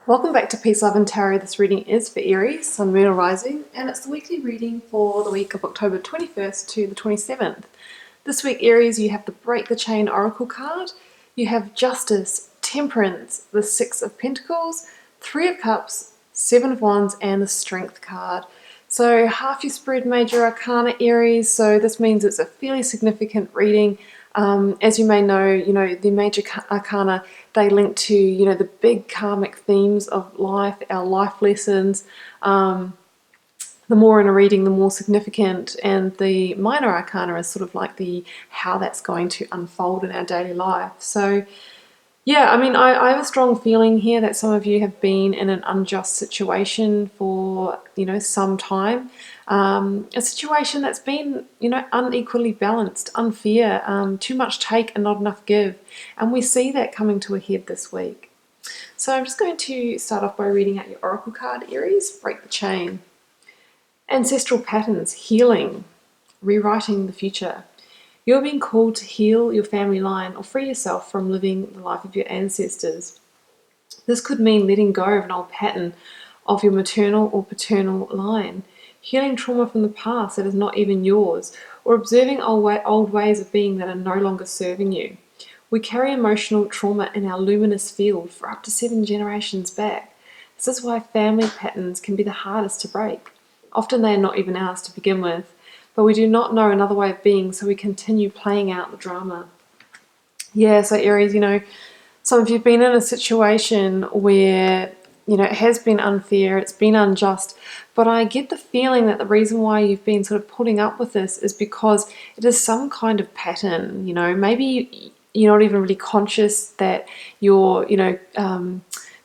Welcome back to Peace, Love and Tarot. This reading is for Aries, Sun, Moon or Rising, and it's the weekly reading for the week of October 21st to the 27th. This week, Aries, you have the Break the Chain Oracle card, you have Justice, Temperance, the Six of Pentacles, Three of Cups, Seven of Wands, and the Strength card. So half your spread major arcana, Aries, so this means it's a fairly significant reading. As you may know, the major arcana, they link to, the big karmic themes of life, our life lessons. The more in a reading, the more significant, and the minor arcana is sort of like the how that's going to unfold in our daily life. So yeah, I have a strong feeling here that some of you have been in an unjust situation for, some time. A situation that's been, unequally balanced, unfair, too much take and not enough give. And we see that coming to a head this week. So I'm just going to start off by reading out your Oracle card, Aries, Break the Chain. Ancestral patterns, healing, rewriting the future. You're being called to heal your family line or free yourself from living the life of your ancestors. This could mean letting go of an old pattern of your maternal or paternal line, healing trauma from the past that is not even yours, or observing old ways of being that are no longer serving you. We carry emotional trauma in our luminous field for up to 7 generations back. This is why family patterns can be the hardest to break. Often they are not even ours to begin with, but we do not know another way of being, so we continue playing out the drama. Yeah, so Aries, some of you have been in a situation where, it has been unfair, it's been unjust, but I get the feeling that the reason why you've been sort of putting up with this is because it is some kind of pattern, maybe you're not even really conscious that you're,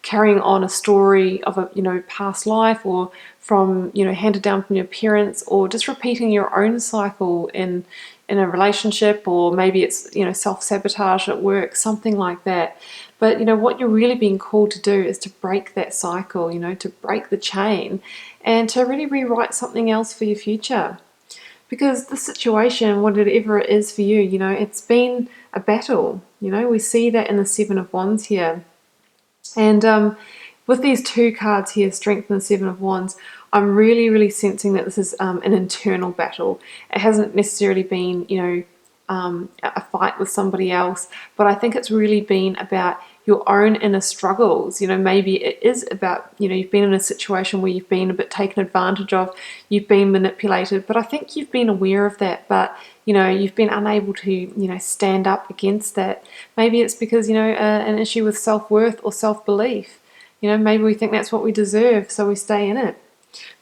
carrying on a story of a past life, or from handed down from your parents, or just repeating your own cycle in a relationship, or maybe it's self-sabotage at work, something like that. But what you're really being called to do is to break that cycle, to break the chain, and to really rewrite something else for your future. Because the situation, whatever it is for you, it's been a battle. We see that in the Seven of Wands here. And with these two cards here, Strength and the Seven of Wands, I'm really, really sensing that this is an internal battle. It hasn't necessarily been, a fight with somebody else, but I think it's really been about your own inner struggles. Maybe it is about, you've been in a situation where you've been a bit taken advantage of, you've been manipulated, but I think you've been aware of that, but you've been unable to, stand up against that. Maybe it's because, an issue with self-worth or self-belief. Maybe we think that's what we deserve, so we stay in it.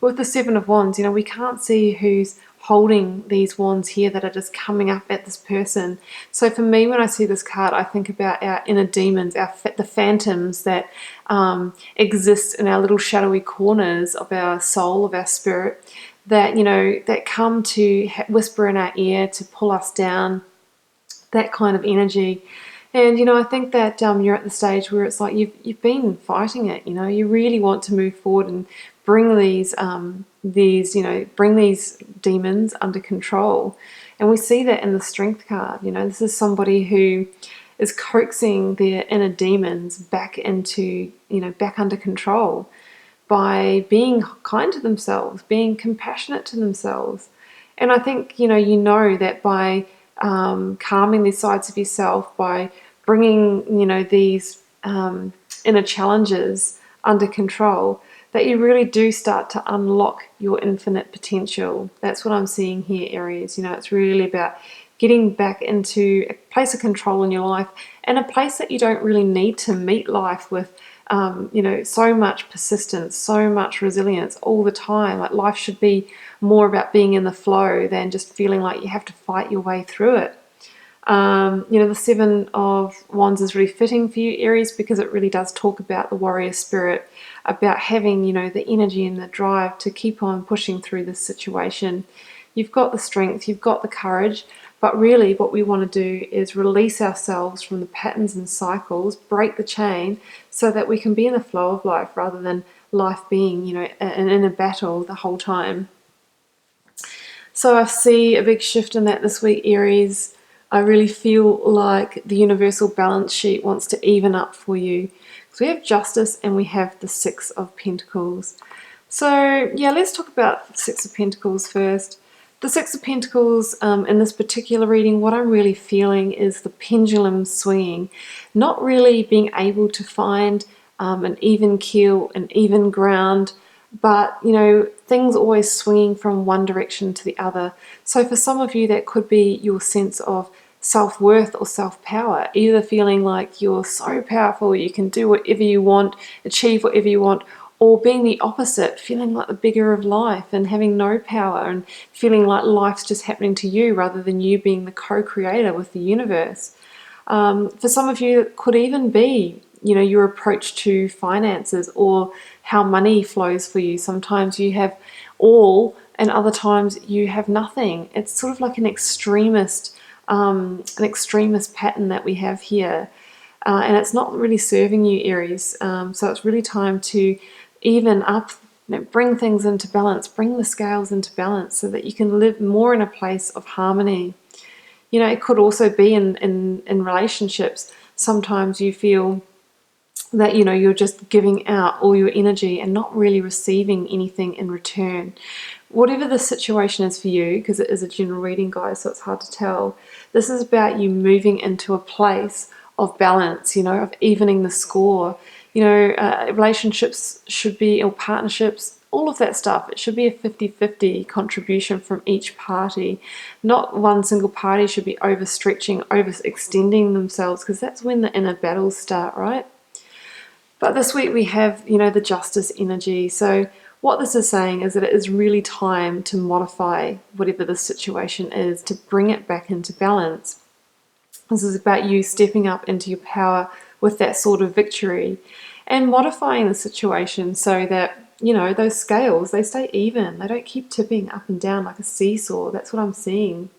But with the Seven of Wands, we can't see who's holding these wands here that are just coming up at this person. So for me, when I see this card, I think about our inner demons, the phantoms that exist in our little shadowy corners of our soul, of our spirit, that that come to whisper in our ear to pull us down, that kind of energy. And I think that you're at the stage where it's like you've been fighting it. You really want to move forward and bring these demons under control. And we see that in the Strength card. This is somebody who is coaxing their inner demons back into, back under control by being kind to themselves, being compassionate to themselves. And I think, that by calming these sides of yourself, by bringing, these inner challenges under control, that you really do start to unlock your infinite potential. That's what I'm seeing here, Aries. It's really about getting back into a place of control in your life, and a place that you don't really need to meet life with so much persistence, so much resilience all the time. Like, life should be more about being in the flow than just feeling like you have to fight your way through it. The Seven of Wands is really fitting for you, Aries, because it really does talk about the warrior spirit, about having, the energy and the drive to keep on pushing through this situation. You've got the strength, you've got the courage, but really what we want to do is release ourselves from the patterns and cycles, break the chain, so that we can be in the flow of life rather than life being, in a battle the whole time. So I see a big shift in that this week, Aries. I really feel like the universal balance sheet wants to even up for you. So we have Justice and we have the Six of Pentacles. So yeah, let's talk about the Six of Pentacles first. The Six of Pentacles, in this particular reading, what I'm really feeling is the pendulum swinging, not really being able to find an even keel, an even ground, but things always swinging from one direction to the other. So for some of you, that could be your sense of self-worth or self-power, either feeling like you're so powerful, you can do whatever you want, achieve whatever you want, or being the opposite, feeling like the bigger of life and having no power and feeling like life's just happening to you rather than you being the co-creator with the universe. For some of you, it could even be, your approach to finances or how money flows for you. Sometimes you have all and other times you have nothing. It's sort of like an extremist pattern that we have here. And it's not really serving you, Aries. So it's really time to even up, bring things into balance, bring the scales into balance so that you can live more in a place of harmony. It could also be in relationships. Sometimes you feel that, you're just giving out all your energy and not really receiving anything in return. Whatever the situation is for you, because it is a general reading, guys, so it's hard to tell, this is about you moving into a place of balance, of evening the score. Relationships should be, or partnerships, all of that stuff, it should be a 50-50 contribution from each party. Not one single party should be overstretching, overextending themselves, because that's when the inner battles start, right? But this week we have, the Justice energy. So what this is saying is that it is really time to modify whatever the situation is, to bring it back into balance. This is about you stepping up into your power with that sort of victory and modifying the situation so that, those scales, they stay even. They don't keep tipping up and down like a seesaw. That's what I'm seeing.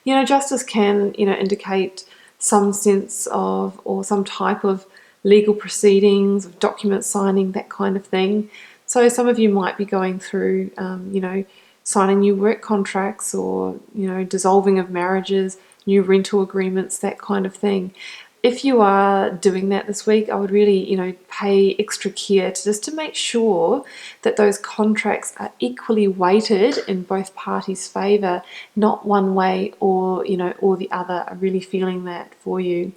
Justice can, indicate some sense of, or some type of legal proceedings, of document signing, that kind of thing. So some of you might be going through, signing new work contracts or, dissolving of marriages, new rental agreements, that kind of thing. If you are doing that this week, I would really, pay extra care to make sure that those contracts are equally weighted in both parties' favor, not one way or, or the other. I'm really feeling that for you.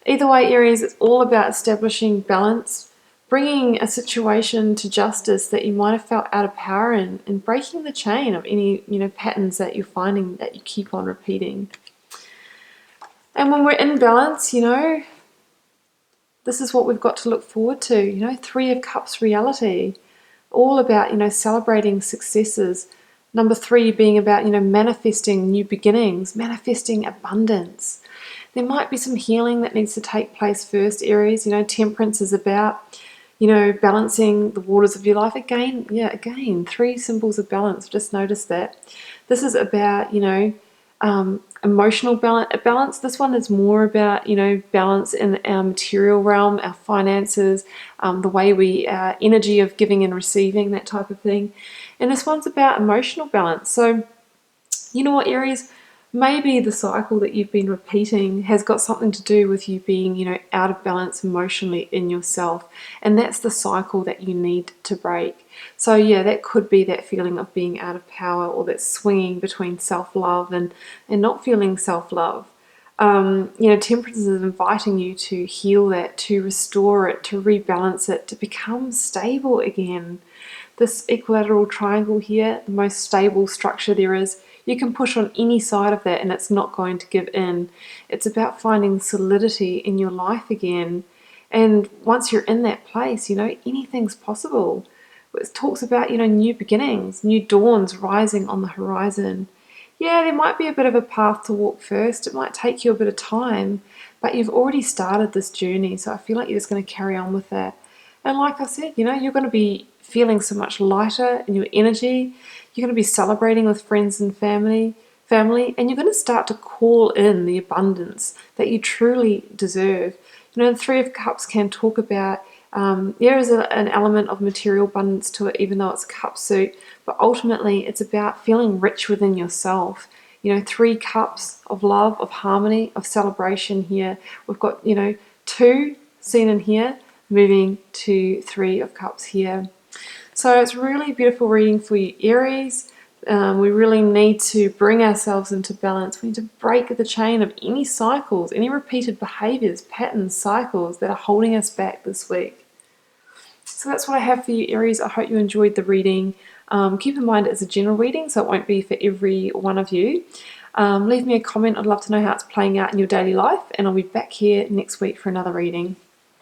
Either way, Aries, it's all about establishing balance, bringing a situation to justice that you might have felt out of power in, and breaking the chain of any, patterns that you're finding that you keep on repeating. And when we're in balance, this is what we've got to look forward to, Three of Cups reality, all about, celebrating successes. Number 3 being about, manifesting new beginnings, manifesting abundance. There might be some healing that needs to take place first, Aries. Temperance is about, balancing the waters of your life. Again, 3 symbols of balance. Just notice that. This is about, emotional balance. This one is more about, balance in our material realm, our finances, the way we, energy of giving and receiving, that type of thing. And this one's about emotional balance. So, you know what, Aries? Maybe the cycle that you've been repeating has got something to do with you being, out of balance emotionally in yourself. And that's the cycle that you need to break. So yeah, that could be that feeling of being out of power, or that swinging between self-love and not feeling self-love. Temperance is inviting you to heal that, to restore it, to rebalance it, to become stable again. This equilateral triangle here, the most stable structure there is, you can push on any side of that and it's not going to give in. It's about finding solidity in your life again. And once you're in that place, anything's possible. It talks about, new beginnings, new dawns rising on the horizon. Yeah, there might be a bit of a path to walk first. It might take you a bit of time, but you've already started this journey. So I feel like you're just going to carry on with that. And like I said, you're going to be feeling so much lighter in your energy. You're going to be celebrating with friends and family, and you're going to start to call in the abundance that you truly deserve. The 3 of Cups can talk about, there is an element of material abundance to it, even though it's a cup suit, but ultimately it's about feeling rich within yourself. 3 cups of love, of harmony, of celebration here. We've got, 2 seen in here, moving to Three of Cups here. So it's really beautiful reading for you, Aries. We really need to bring ourselves into balance. We need to break the chain of any cycles, any repeated behaviors, patterns, cycles that are holding us back this week. So that's what I have for you, Aries. I hope you enjoyed the reading. Keep in mind it's a general reading, so it won't be for every one of you. Leave me a comment. I'd love to know how it's playing out in your daily life, and I'll be back here next week for another reading.